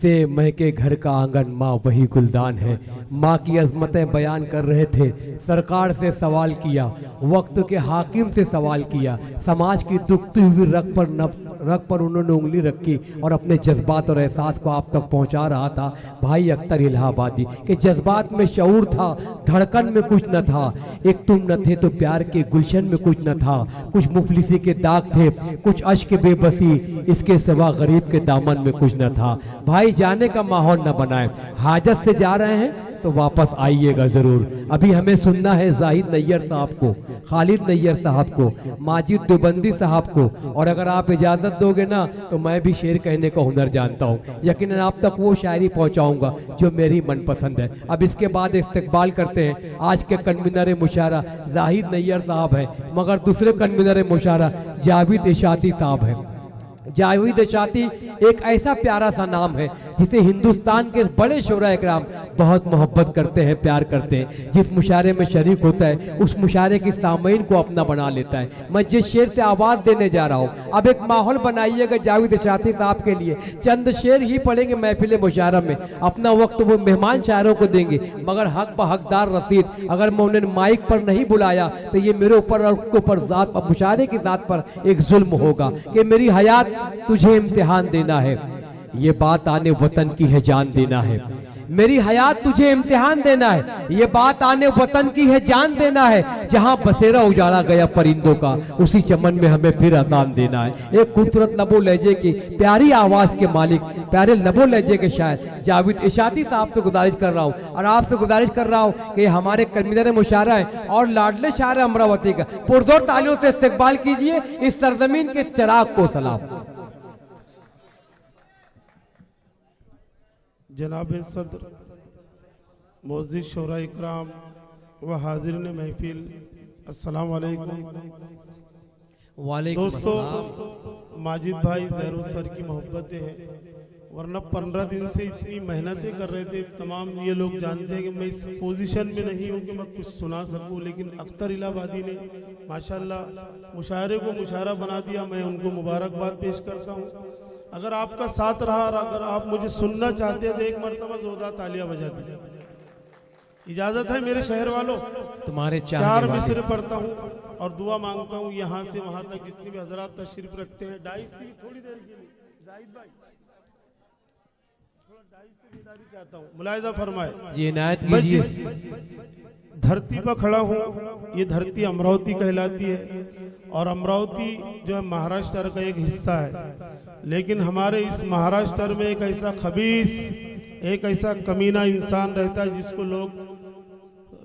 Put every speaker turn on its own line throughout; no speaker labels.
से महके घर का आंगन माँ वही गुलदान है। माँ की अजमतें बयान कर रहे थे, सरकार से सवाल किया, वक्त के हाकिम से सवाल किया, समाज की दुखती हुई रग पर उन्होंने उंगली रखी और अपने जज्बात और एहसास को आप तक पहुंचा रहा था भाई अख्तर इलाहाबादी के जज्बात में शऊर था, धड़कन में कुछ न था, एक तुम न थे तो प्यार के गुलशन में कुछ न था, कुछ मुफलिसी के दाग थे, कुछ अश्क बेबसी, इसके सिवा गरीब के दामन में कुछ न था। भाई जाने का माहौल न बनाए, हाजत से जा रहे हैं तो वापस आइएगा जरूर। अभी हमें सुनना है जाहिद नैयर साहब को, खालिद नैयर साहब को, माजिद देवबंदी साहब को, और अगर आप इजाजत दोगे ना तो मैं भी शेर कहने का हुनर जानता हूँ, यकीनन आप तक वो शायरी पहुँचाऊंगा जो मेरी मनपसंद है। अब इसके बाद इस्तकबाल करते हैं आज के कन्वीनर मुशायरा जाहिद नैयर साहब है, मगर दूसरे कन्वीनर मुशायरा जावेद इशाती साहब है। जावेद इशाती एक ऐसा प्यारा सा नाम है जिसे हिंदुस्तान के बड़े शोरा इकराम बहुत मोहब्बत करते हैं, प्यार करते हैं। जिस मुशायरे में शरीक होता है उस मुशायरे की सामीन को अपना बना लेता है। मैं जिस शेर से आवाज़ देने जा रहा हूँ, अब एक माहौल बनाइएगा जावेद इशाती साहब के लिए। चंद शेर ही पढ़ेंगे महफिल मुशायरा में, अपना वक्त वो मेहमान शायरों को देंगे, मगर हक ब हकदार रसीद अगर मैं उन्हें माइक पर नहीं बुलाया तो ये मेरे ऊपर और उसके ऊपर ज़ात मुशायरे की ज़ात पर एक जुल्म होगा कि मेरी हयात तुझे इम्तिहान देना है, ये बात आने वतन की है जान देना है। मेरी हयात तुझे इम्तिहान देना है, ये बात आने वतन की है जान देना है। जहां बसेरा उजाड़ा गया परिंदों का उसी चमन में हमें फिर अजान देना है। एक खूबसूरत लबो लहजे की प्यारी आवाज के मालिक, प्यारे लबो लहजे के शायर जावेद इशाती साहब से गुजारिश कर रहा हूँ और आपसे गुजारिश कर रहा हूँ कि हमारे कन्वीनर मुशायरा है और लाडले शायर अमरावती का पुरजोर तालियों से इस्तकबाल कीजिए इस सरजमीन के चिराग को सलाम।
जनाब सदर मोअज़्ज़िज़ शोरा इकराम व हाज़िरीन महफिल, अस्सलाम वालेकुम। दोस्तों, माजिद भाई ज़हरुल सर की मोहब्बतें हैं, वरना 15 दिन से इतनी मेहनतें कर रहे थे। तमाम ये लोग जानते हैं कि मैं इस पोजीशन में नहीं हूँ कि मैं कुछ सुना सकूँ, लेकिन अख्तर इलाहाबादी ने माशाल्लाह मुशायरे को मुशायरा बना दिया। मैं उनको मुबारकबाद पेश करता हूँ। अगर आपका साथ रहा और अगर आप मुझे सुनना चाहते हैं तो एक मरतबा जोरदार तालियां बजा दीजिए। इजाजत है मेरे शहर वालों? तुम्हारे 4 मिसरे पढ़ता हूँ और दुआ मांगता हूँ यहाँ से वहां तक जितनी भी हजरात तशरीफ रखते हैं। डाइस से थोड़ी देर के लिए जाहिद भाई थोड़ा डाइस से बेदारी चाहता हूँ, मुलाहिजा फरमाए।
जी इनायत
मैं
कीजिए।
जिस धरती पर खड़ा हूँ ये धरती अमरावती कहलाती है और अमरावती जो है महाराष्ट्र का एक हिस्सा है, लेकिन हमारे इस महाराष्ट्र में एक ऐसा खबीस, एक ऐसा कमीना इंसान रहता है जिसको लोग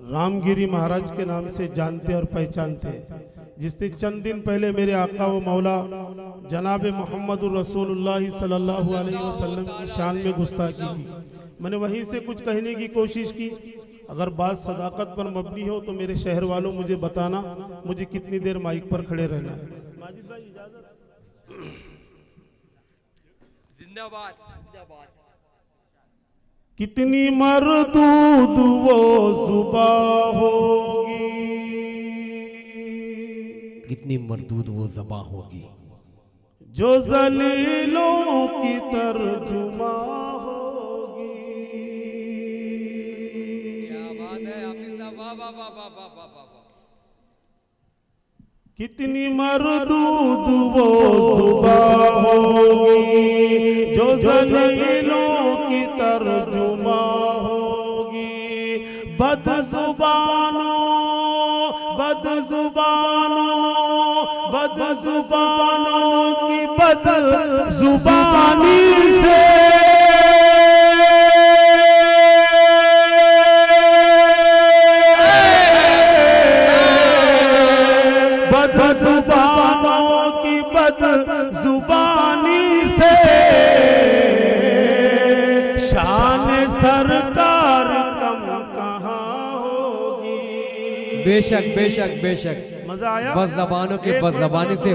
रामगिरी महाराज के नाम से जानते और पहचानते हैं, जिसने चंद दिन पहले मेरे आका व मौला जनाब मोहम्मद रसूलुल्लाह सल्लल्लाहु अलैहि वसल्लम की शान में गुस्ताखी की। मैंने वहीं से कुछ कहने की कोशिश की। अगर बात सदाकत पर मबनी हो तो मेरे शहर वालों मुझे बताना मुझे कितनी देर माइक पर खड़े रहना है। माजिद भाई इजाजत।
जिंदाबाद जिंदाबाद।
कितनी मरदूद वो जुबा होगी,
कितनी मरदूद वो ज़बां होगी
जो जलीलों की तर्जुमा होगी।
क्या बात है हाफिज़ साहब, वाह वाह वाह वाह वाह वाह वाह।
कितनी मरदूद वो जुबा होगी जो जलीलों की तर्जुमा होगी। बदजुबानों की बदजुबानी से सरकार कम कहाँ होगी।
बेशक बेशक बेशक।
मजा आया?
बद जबानों के बद जबानी से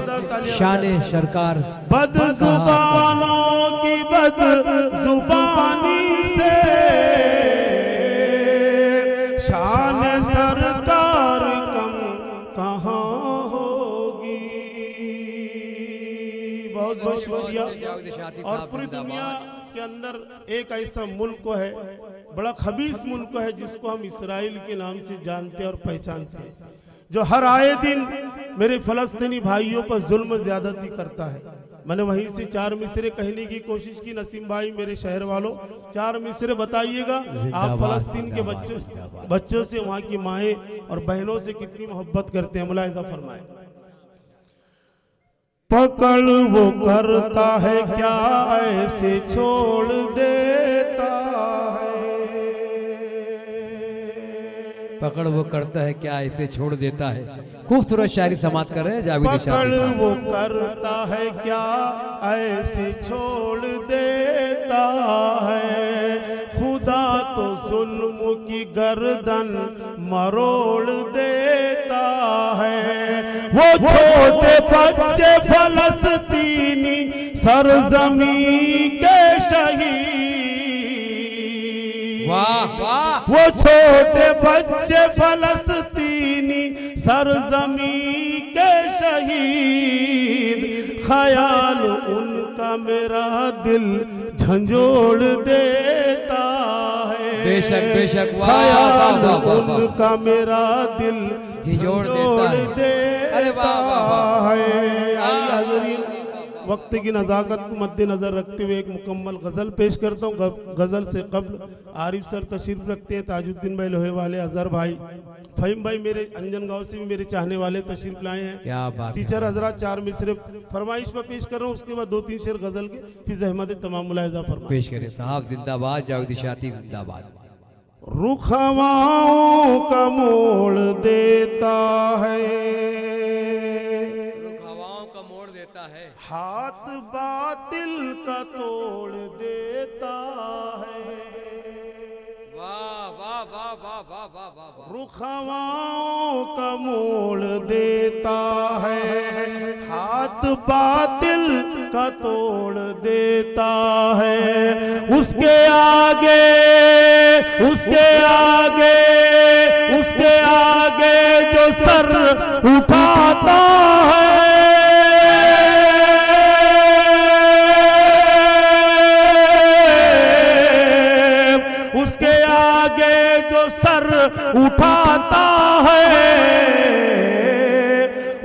शान सरकार,
बद जुबानों की बद जुबानी से शान सरकार कम कहाँ होगी। बहुत बहुत शुक्रिया। और पूरी दुनिया के अंदर एक ऐसा मुल्क है, बड़ा खबीस मुल्क है, जिसको हम इसराइल के नाम से जानते और पहचानते हैं, जो हर आए दिन मेरे फलस्तीनी भाइयों पर जुल्म ज्यादती करता है। मैंने वहीं से 4 मिसरे कहने की कोशिश की। नसीम भाई, मेरे शहर वालों, 4 मिसरे बताइएगा आप फलस्तीन के बच्चों से, वहाँ की माएँ और बहनों से कितनी मोहब्बत करते हैं। मुलाहिजा फरमाए। पकड़ वो करता है क्या ऐसे छोड़ देता है,
पकड़ वो करता है क्या ऐसे छोड़ देता है। खूबसूरत शायरी समाप्त कर रहे हैं जावेद
पकड़
शाह।
वो करता है क्या ऐसे छोड़ देता है, खुदा तो जुल्म की गर्दन मरोड़ देता है। वो छोटे बच्चे फलस्तीनी सरजमी के शहीद,
वाह वाह,
वो छोटे बच्चे फलस्तीनी सरजमी के शहीद, ख्याल उनका मेरा दिल झंझोड़ देता है।
बेशक बेशक, वाह
ख्याल
वाह वाह वाह,
उनका मेरा दिल
झंझोड़
झंझोड़
देता है। अरे वाह वाह वाह।
है। आइए हाज़रीन, वक्त की नज़ाकत को मद्देनजर रखते हुए एक मुकम्मल गज़ल पेश करता हूँ। गज़ल से कब्ल आरिफ सर तशरीफ रखते हैं, ताजुद्दीन भाई लोहे वाले, अजहर भाई, फहीम भाई मेरे अंजन गांव से भी मेरे चाहने वाले तशरीफ लाए हैं।
क्या बात,
टीचर हजरात 4 मिसरे फरमाइश पर पेश कर रहा हूँ, उसके बाद 2-3 शेर गज़ल के, फिर जहमत तमाम मुलाहिजा फरमाएं।
पेश करें साहब। जिंदाबाद जावेद शाती, जिंदाबाद।
रुख हवाओं का मोड़ देता है,
हवाओं का मोड़ देता है,
हाथ बातिल का तोड़ देता है।
वाह वाह वाह वाह वाह वाह वाह।
रुख हवाओं का मोड़ देता है, हाथ बातिल का तोड़ देता है। उसके आगे उसके आगे उसके आगे जो सर उठाता है, उसके आगे जो सर उठाता है,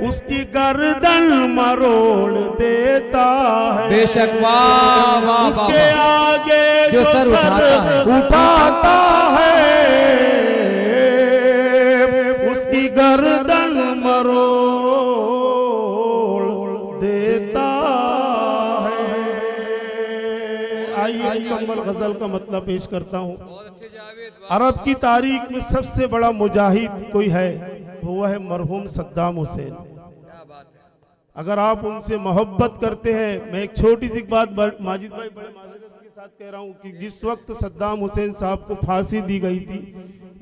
उसकी गर्दन मरोड़ देता है।
बेशक, वाह वाह वाह,
उसके आगे
जो सर
उठाता है, उसकी गर्दन मरोड़ देता है। आइए मुकम्मल गजल का मतलब पेश करता हूँ। अरब की तारीख में सबसे बड़ा मुजाहिद कोई है, वो है मरहूम सद्दाम हुसैन। अगर आप उनसे मोहब्बत करते हैं, मैं एक छोटी सी बात माजिद भाई बड़े माजरत के साथ कह रहा हूँ कि जिस वक्त सद्दाम हुसैन साहब को फांसी दी गई थी,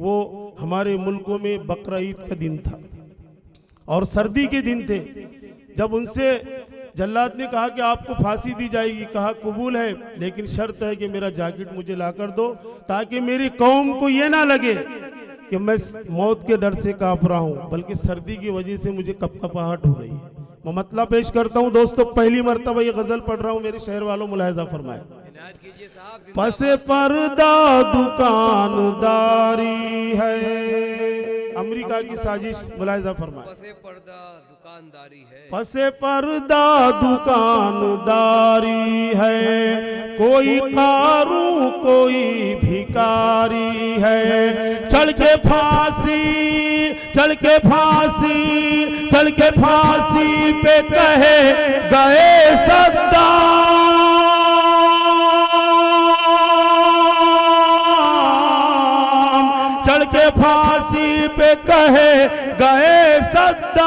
वो हमारे मुल्कों में बकरा ईद का दिन था और सर्दी के दिन थे। जब उनसे जल्लाद ने कहा कि आपको फांसी दी जाएगी, कहा कबूल है, लेकिन शर्त है कि मेरा जैकेट मुझे ला कर दो, ताकि मेरी कौम को ये ना लगे कि मैं मौत के डर से कांप रहा हूँ, बल्कि सर्दी की वजह से मुझे कपकपाहट हो रही है। मैं मतलब पेश करता हूँ दोस्तों, पहली मर्तबा ये गजल पढ़ रहा हूँ, मेरे शहर वालों मुलाहिजा फरमाए। पसे पर्दा दुकानदारी है, अमेरिका की साजिश, मुलाहिजा फरमाए।
पसे पर्दा दुकानदारी है,
पसे पर्दा दुकानदारी है, कोई कारू कोई भिकारी है। चढ़ के फांसी चढ़ के फांसी चढ़ के फांसी पे कहे गए सद्दाम, चढ़ के फांसी पे कहे गए सद्दाम,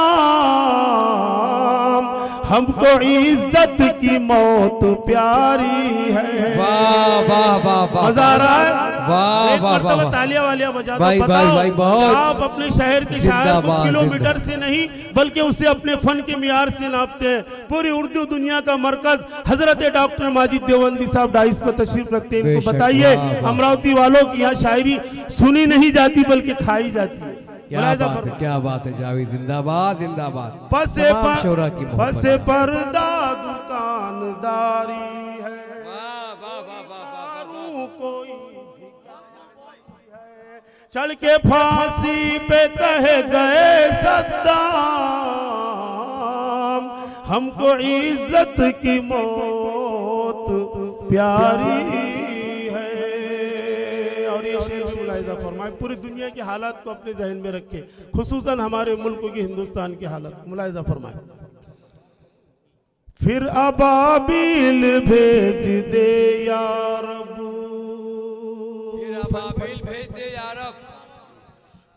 हमको इज्जत की मौत प्यारी है।
वाह वाह वाह वाह,
मजा आ रहा है?
वाह वाह वाह,
तालियां वालियां बजा दो।
भाई
बताओ
भाई बहुत,
आप अपने शहर के शायर को
जिंदाबाद,
किलोमीटर से नहीं बल्कि उसे अपने फन के मियार से नापते हैं। पूरी उर्दू दुनिया का मरकज हजरत डॉक्टर माजिद देवबंदी साहब डाइस पर तशरीफ रखते हैं। इनको
बेशक,
बताइए
वाह, वाह।
अमरावती वालों की यहाँ शायरी सुनी नहीं जाती बल्कि खाई जाती है।
क्या बात है, क्या बात है जावेद, जिंदाबाद जिंदाबाद।
पसे
तमाम शोरा की मोहब्बत।
पसे पर्दा दुकानदारी है,
वाह वाह वाह वाह
चढ़ के फांसी पे कह गए सद्दाम, हमको इज्जत की मौत प्यारी है। और ये शेर भी मुलाहिजा फरमाए, पूरी दुनिया की हालात को अपने जहन में रखे, खुसूसन हमारे मुल्क की, हिंदुस्तान की हालत मुलाहिजा फरमाए। फिर अबाबिल भेज दे या रब,
फिर अबाबिल भेज दे या रब,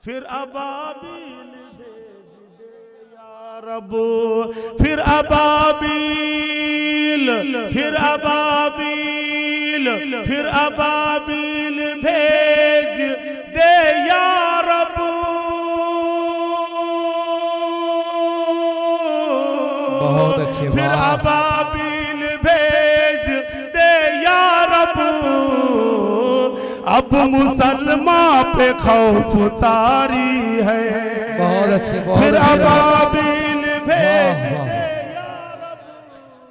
फिर अबाबिल भेज दे या रब, फिर अबाबिल, फिर अबाबिल, फिर अबाबिल भेज दे या रब।
बहुत अच्छे,
फिर अबाबिल भेज दे या रब, अब मुसलमान पे खौफ तारी है।
बहुत अच्छे, बहुत
फिर
अच्छे।
अबाबिल भेज दे या रब,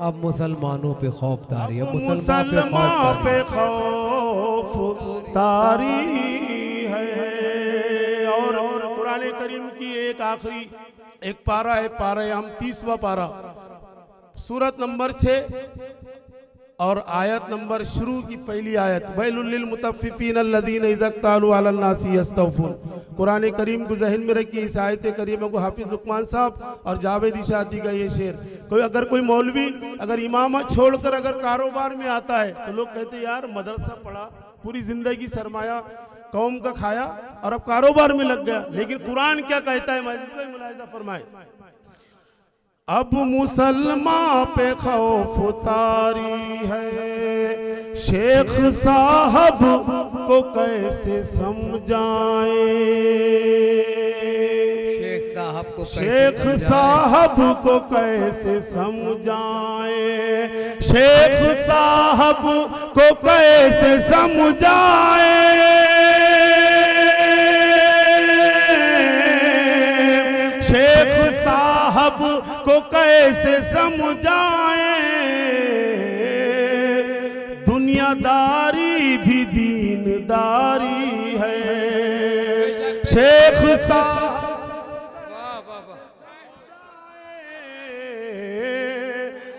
अब मुसलमानों पे खौफ तारी, अब
मुसलमान पे खौफ तारी है। और कुरान करीम की एक आखिरी एक पारा है, पारा हम 30वां पारा, सूरत नंबर 6 और आयत नंबर शुरू की पहली आयत, वैलुल लिल मुतफ्फिफीन अल्लज़ीना इज़ा इक्तालू अलन नासी यस्तौफून। कुरान करीम को जहन में रखिए, इस आयत करीम को हाफिज लुकमान साहब और जावेद इशाती का ये शेर। अगर कोई मौलवी अगर इमामत छोड़कर अगर कारोबार में आता है तो लोग कहते हैं यार मदरसा पढ़ा, पूरी जिंदगी सरमाया कौम का खाया और अब कारोबार में लग गया। लेकिन कुरान क्या कहता है, मुलाहिजा फरमाए, अब मुसलमान पे खौफ तारी है, शेख साहब को कैसे समझाएं, शेख साहब को कैसे समझाएं, शेख साहब को कैसे समझाएं, शेख साहब को कैसे समझाएं, दुनियादारी भी दीनदारी है, शेख साहब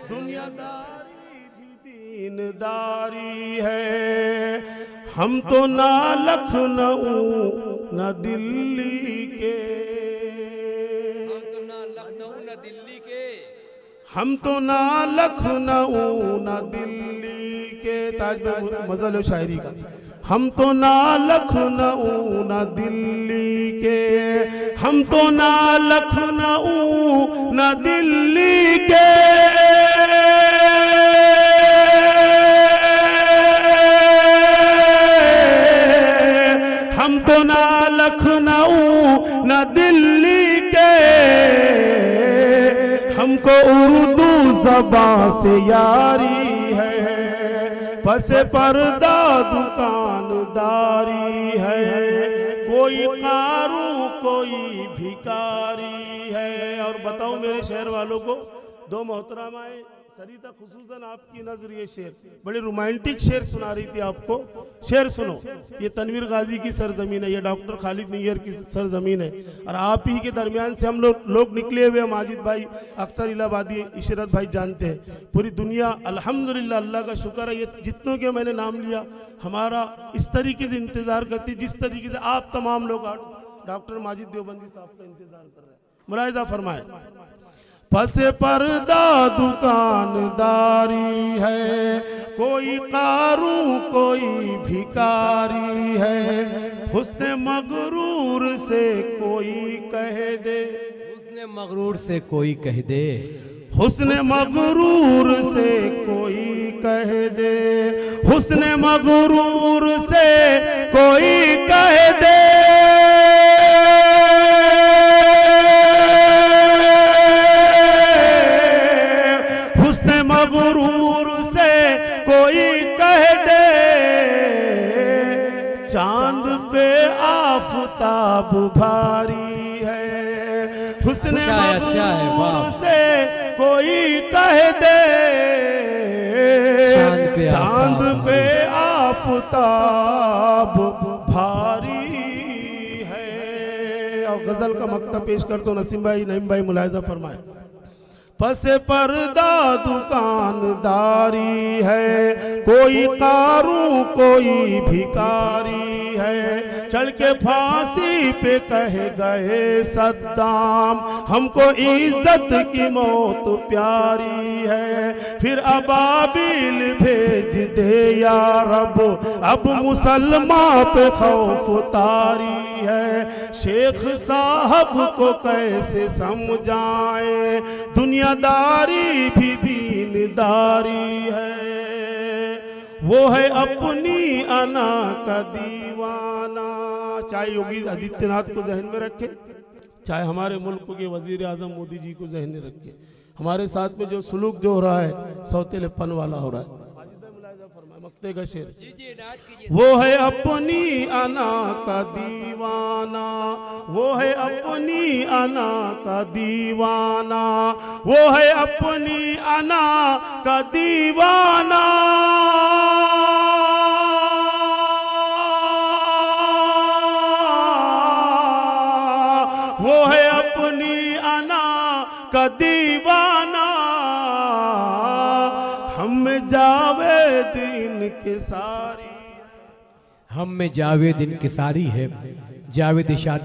दुनियादारी भी दीनदारी है। हम तो ना लखनऊ न दिल्ली के, हम तो ना लखनऊ न दिल्ली के, ताज में मज़ल शायरी का, हम तो ना लखनऊ न दिल्ली के, हम तो ना लखनऊ न दिल्ली के, हम तो ना लखनऊ न दिल्ली के, हमको उर्दू ज़बान से यारी है, बस पर्दा दुकानदारी है, कोई कारू कोई भिकारी है। और बताओ मेरे शहर वालों को, दो मोहतरमाएं सरिता खुसूसन आपकी नजर ये शेर, बड़े रोमांटिक शेर सुना रही थी आपको। शेर सुनो, ये तनवीर गाजी की सरजमीन है, ये डॉक्टर खालिद नैयर की सरजमीन है, और आप ही के दरमियान से हम लोग निकले हुए, माजिद भाई, अख्तर इलाहाबादी, इशरत भाई जानते हैं। पूरी दुनिया अल्हम्दुलिल्लाह अल्लाह का शुक्र है, ये जितनों के मैंने नाम लिया हमारा इस तरीके से इंतज़ार करती, जिस तरीके से आप तमाम लोग डॉक्टर माजिद देवबंदी साहब का इंतज़ार कर रहे हैं। मुलाहिजा फरमाए, पस पर्दा दुकानदारी है, कोई कारू कोई भिकारी है, हुस्न मगरूर से कोई कह दे,
हुस्न मगरूर से कोई कह दे,
हुस्न मगरूर से कोई कह दे, हुस्न मगरूर से कोई कह दे, मगरूर से कोई कह दे, चांद पे आफताब भारी है, हुस्न मगरूर से कोई कह दे, चांद पे आफताब भारी और गजल का मक्ता पेश कर तो नसीम भाई नईम भाई मुलाहिजा फरमाए। पसे पर्दा दुकानदारी है, कोई कारू कोई भिकारी है, चढ़ के फांसी पे कह गए सद्दाम हमको इज्जत की मौत प्यारी है। फिर अबाबिल भेज दे या रब, अब मुसलमान पे खौफ तारी है। शेख साहब को कैसे समझाएं, दुनियादारी भी दीनदारी है। वो है अपनी अना का दीवाना। चाहे योगी आदित्यनाथ को जहन में रखे, चाहे हमारे मुल्क के वजीर आजम मोदी जी को जहन में रखे, हमारे साथ में जो सुलूक जो हो रहा है सौतेलेपन वाला हो रहा है। मक्ते का शेर, वो है अपनी अना का दीवाना, वो है अपनी अना का दीवाना, वो है अपनी अना का दीवाना। वो है अपनी अना का दीवाना। हम जावेद इनके सारी,
हम में जावेद इनकिसारी है। जावेद शाती